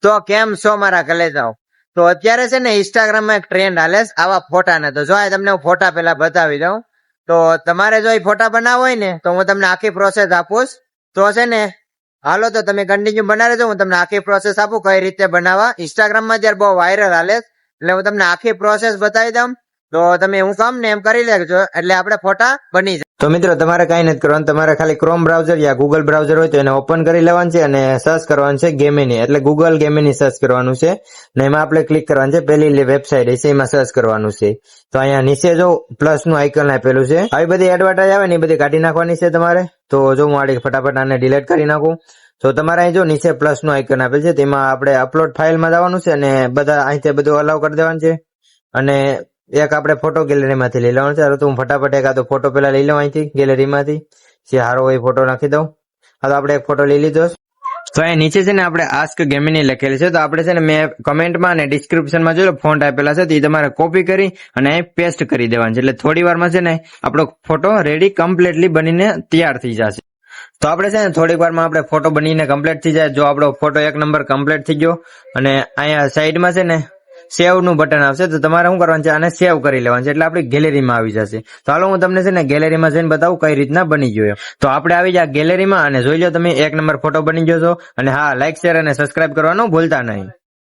તો કેમ છો મારા કલેજાઓ? તો અત્યારે છે ને ઇન્સ્ટાગ્રામમાં એક ટ્રેન્ડ હાલે છે આવા ફોટાને. તો જો આ તમને હું ફોટા પેલા બતાવી દઉં. તો તમારે જો એ ફોટા બનાવવા હોય ને તો હું તમને આખી પ્રોસેસ આપું. તો છે ને હાલો તો તમે કન્ટિન્યુ બનાવી દો. હું તમને આખી પ્રોસેસ આપું કઈ રીતે બનાવવા. ઇન્સ્ટાગ્રામમાં અત્યારે બહુ વાયરલ હાલે છે, એટલે હું તમને આખી પ્રોસેસ બતાવી દઉં. તો તમે હું કામ ને એમ કરી લેજો એટલે આપણે ફોટા બની જાય. તો મિત્રો તમારે કઈ નથી કરવાનું, તમારે ખાલી ક્રોમ બ્રાઉઝર યા ગૂગલ બ્રાઉઝર હોય તો એને ઓપન કરી લેવાનું છે અને સર્ચ કરવાનું છે ગેમિની, એટલે ગૂગલ ગેમિની સર્ચ કરવાનું છે ને એમાં આપણે ક્લિક કરવાનું છે. પેલી વેબસાઇટ છે એમાં સર્ચ કરવાનું છે. તો અહીંયા નીચે જો પ્લસ નું આઇકન આપેલું છે, આવી બધી એડવર્ટાઇઝ આવે ને એ બધી કાઢી નાખવાની છે તમારે. તો જો હું આડી ફટાફટ આને ડિલીટ કરી નાખું. તો તમારે અહીં જો નીચે પ્લસ નું આઇકન આપેલ છે તેમાં આપણે અપલોડ ફાઇલમાં જવાનું છે અને બધા અહીંથી બધું અલાઉ કરી દેવાનું છે. અને એક આપણે ફોટો ગેલેરીમાંથી લઈ લેવાનું છે. તો હું ફટાફટ એક આ ફોટો પેલા લઈ લઉં અહીંથી ગેલેરીમાંથી, જે સારો હોય ફોટો નાખી દઉં. તો આપણે એક ફોટો લઈ લીધો. તો અહીં નીચે છે ને આપણે આસ્ક ગેમિની લખેલી છે. તો આપણે છે ને મેં કમેન્ટમાં અને ડિસ્ક્રિપ્શનમાં જોયું ફોન્ટ આપેલા છે, તો એ તમારે કોપી કરી અને અહીં પેસ્ટ કરી દેવાનું છે. એટલે થોડી વારમાં છે ને આપણો ફોટો રેડી કમ્પ્લીટલી બનીને તૈયાર થઈ જશે. તો આપણે છે ને થોડીક વારમાં આપણે ફોટો બનીને કમ્પ્લીટ થઈ જાય. જો આપણો ફોટો એક નંબર કમ્પ્લીટ થઈ ગયો અને અહીંયા સાઈડમાં છે ને સેવ નું બટન આવશે. તો તમારે શું કરવાનું છે, આને સેવ કરી લેવાનું છે એટલે આપણી ગેલેરીમાં આવી જશે. તો હાલો હું તમને છે ને ગેલેરીમાં જઈને બતાવું કઈ રીતના બની ગયો. તો આપણે આવી જાય ગેલેરીમાં અને જોઈ લો તમે એક નંબર ફોટો બની ગયો છો. અને હા, લાઈક શેર અને સબસ્ક્રાઇબ કરવાનું ભૂલતા નહીં.